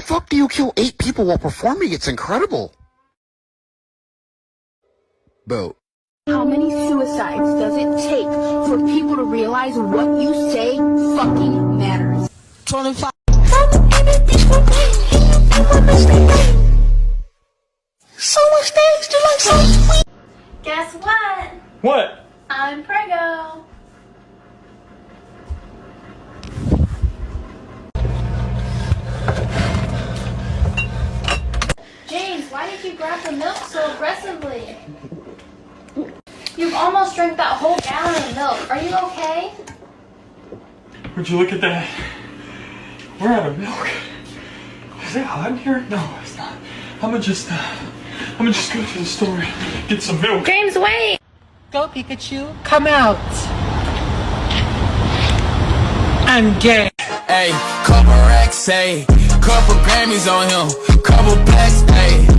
fuck do you kill 8 people while performing? It's incredible. Boo. How many suicides does it take for people to realize what you say fucking matters? 25. Guess what? What? I'm preggo. James, why did you grab the milk so aggressively? You've almost drank that whole gallon of milk. Are you okay? Would you look at that? We're out of milk. Is it hot in here? No, it's not. I'm gonna just go to the store and get some milk. James, wait! Go Pikachu, come out. I'm gay. Hey, couple racks, say, couple Grammys on him, couple plaques, hey.